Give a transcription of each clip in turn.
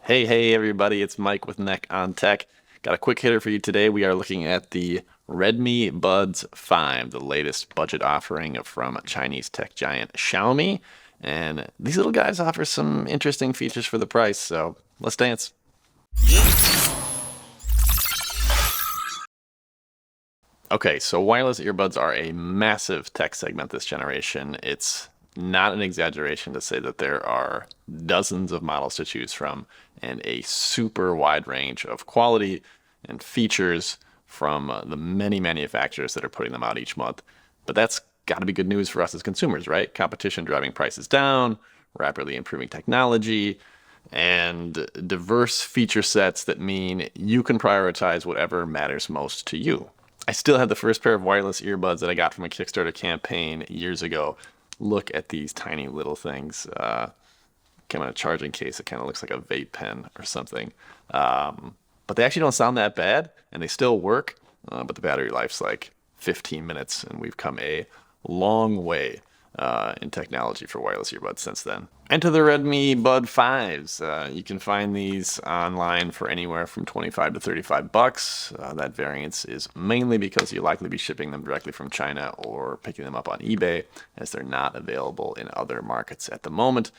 Hey everybody, it's Mike with Neck on Tech. Got a quick hitter for you today. We are looking at the Redmi Buds 5, the latest budget offering from Chinese tech giant Xiaomi. And these little guys offer some interesting features for the price, so let's dance. Okay, so wireless earbuds are a massive tech segment this generation. It's not an exaggeration to say that there are dozens of models to choose from and a super wide range of quality and features from the many manufacturers that are putting them out each month. But that's got to be good news for us as consumers, right? Competition driving prices down, rapidly improving technology, and diverse feature sets that mean you can prioritize whatever matters most to you. I still have the first pair of wireless earbuds that I got from a Kickstarter campaign years ago. Look at these tiny little things. Came in a charging case. It kind of looks like a vape pen or something. But they actually don't sound that bad, and they still work. But the battery life's like 15 minutes, and we've come a long way in technology for wireless earbuds since then. Enter the Redmi Bud 5s. You can find these online for anywhere from 25 to 35 bucks. That variance is mainly because you'll likely be shipping them directly from China or picking them up on eBay, as they're not available in other markets at the moment.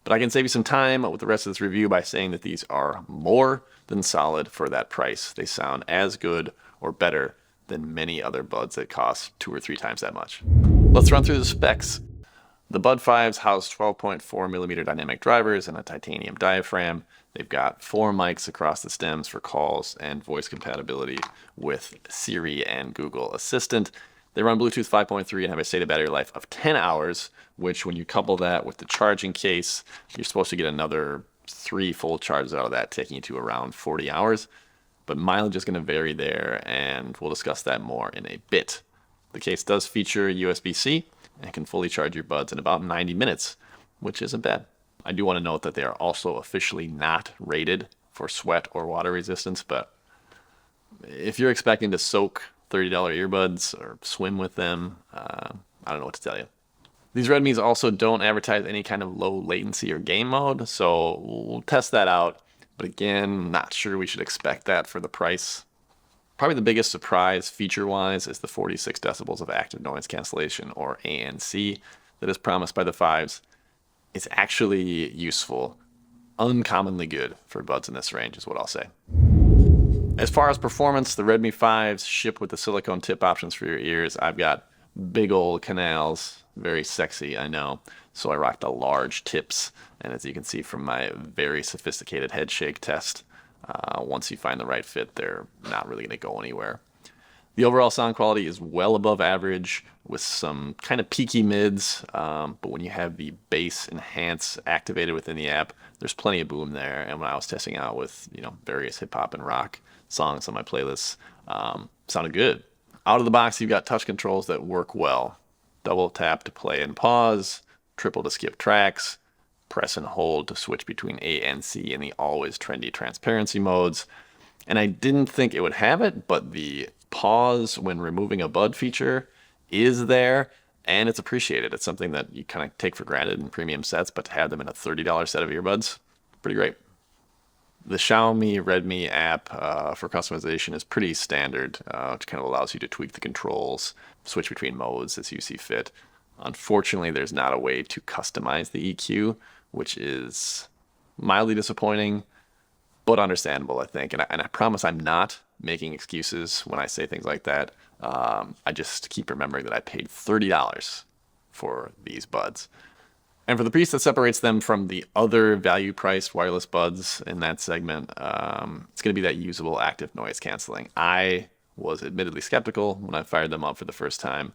But I can save you some time with the rest of this review by saying that these are more than solid for that price. They sound as good or better than many other buds that cost 2 or 3 times that much. Let's run through the specs. The Bud 5s house 12.4 millimeter dynamic drivers and a titanium diaphragm. They've got 4 mics across the stems for calls and voice compatibility with Siri and Google Assistant. They run Bluetooth 5.3 and have a stated battery life of 10 hours, which when you couple that with the charging case, you're supposed to get another 3 full charges out of that, taking you to around 40 hours. But mileage is going to vary there, and we'll discuss that more in a bit. The case does feature USB-C and can fully charge your buds in about 90 minutes, which isn't bad. I do want to note that they are also officially not rated for sweat or water resistance, but if you're expecting to soak $30 earbuds or swim with them, I don't know what to tell you. These Redmis also don't advertise any kind of low latency or game mode, so we'll test that out. But again, not sure we should expect that for the price. Probably the biggest surprise feature-wise is the 46 decibels of active noise cancellation, or ANC, that is promised by the 5s. It's actually useful, uncommonly good for buds in this range is what I'll say. As far as performance, the Redmi 5s ship with the silicone tip options for your ears. I've got big old canals, very sexy, I know, so I rock the large tips, and as you can see from my very sophisticated head shake test, once you find the right fit, they're not really going to go anywhere. The overall sound quality is well above average with some kind of peaky mids, but when you have the bass enhance activated within the app, there's plenty of boom there. And when I was testing out with various hip hop and rock songs on my playlists, sounded good. Out of the box, you've got touch controls that work well. Double tap to play and pause, triple to skip tracks, press and hold to switch between A and C in the always trendy transparency modes. And I didn't think it would have it, but the pause when removing a bud feature is there, and it's appreciated. It's something that you kind of take for granted in premium sets, but to have them in a $30 set of earbuds, pretty great. The Xiaomi Redmi app for customization is pretty standard, which kind of allows you to tweak the controls, switch between modes as you see fit. Unfortunately, there's not a way to customize the EQ, which is mildly disappointing, but understandable, I think. And I promise I'm not making excuses when I say things like that. I just keep remembering that I paid $30 for these buds. And for the piece that separates them from the other value-priced wireless buds in that segment, it's going to be that usable active noise canceling. I was admittedly skeptical when I fired them up for the first time,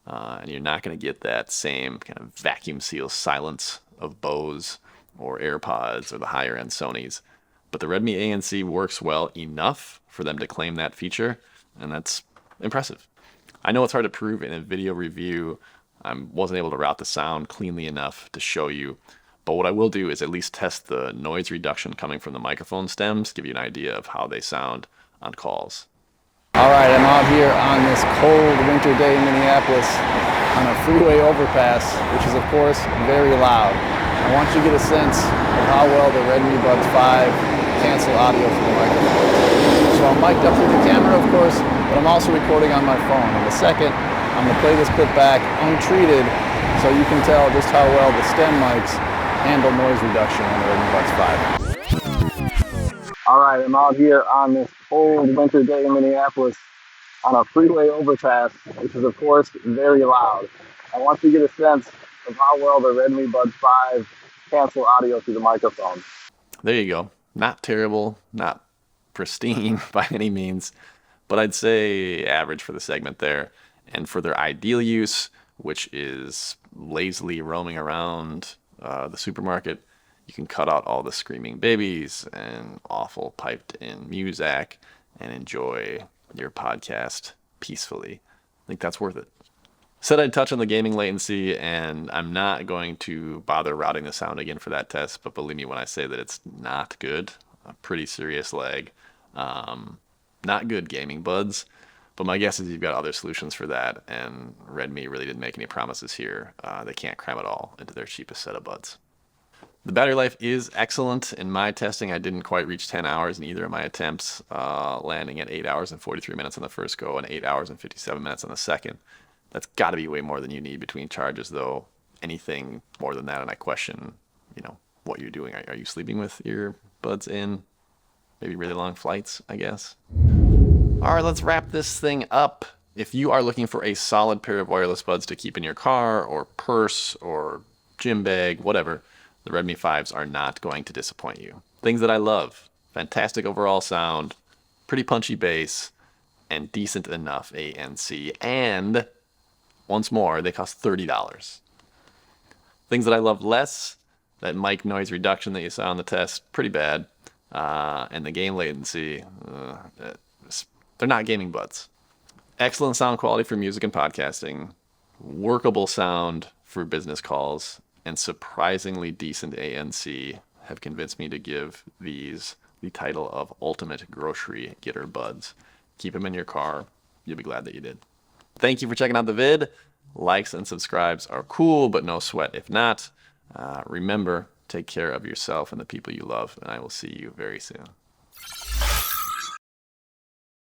and you're not going to get that same kind of vacuum seal silence of Bose or AirPods or the higher-end Sonys. But the Redmi ANC works well enough for them to claim that feature, and that's impressive. I know it's hard to prove in a video review. I wasn't able to route the sound cleanly enough to show you, but what I will do is at least test the noise reduction coming from the microphone stems, give you an idea of how they sound on calls. All right, I'm out here on this cold winter day in Minneapolis on a freeway overpass, which is of course very loud. I want you to get a sense of how well the Redmi Buds 5 cancel audio through the microphone. So I'm mic'd up through the camera, of course, but I'm also recording on my phone. In a second, I'm going to play this clip back untreated so you can tell just how well the stem mics handle noise reduction on the Redmi Buds 5. All right, I'm out here on this cold winter day in Minneapolis on a freeway overpass, which is of course very loud. I want you to get a sense of how well the Redmi Buds 5 cancel audio through the microphone. There you go. Not terrible, not pristine by any means, but I'd say average for the segment there. And for their ideal use, which is lazily roaming around the supermarket, you can cut out all the screaming babies and awful piped in music and enjoy your podcast peacefully. I think that's worth it. Said I'd touch on the gaming latency, and I'm not going to bother routing the sound again for that test, but believe me when I say that it's not good. A pretty serious lag. Not good gaming buds, but my guess is you've got other solutions for that, and Redmi really didn't make any promises here. They can't cram it all into their cheapest set of buds. The battery life is excellent. In my testing, I didn't quite reach 10 hours in either of my attempts, landing at 8 hours and 43 minutes on the first go and 8 hours and 57 minutes on the second. That's got to be way more than you need between charges, though. Anything more than that, and I question, what you're doing. Are you sleeping with earbuds in? Maybe really long flights, I guess. All right, let's wrap this thing up. If you are looking for a solid pair of wireless buds to keep in your car or purse or gym bag, whatever, the Redmi 5s are not going to disappoint you. Things that I love: fantastic overall sound, pretty punchy bass, and decent enough ANC. And once more, they cost $30. Things that I love less: that mic noise reduction that you saw on the test, pretty bad. And the game latency, they're not gaming buds. Excellent sound quality for music and podcasting, workable sound for business calls, and surprisingly decent ANC have convinced me to give these the title of Ultimate Grocery Getter Buds. Keep them in your car. You'll be glad that you did. Thank you for checking out the vid. Likes and subscribes are cool, but no sweat if not. Remember, take care of yourself and the people you love, and I will see you very soon.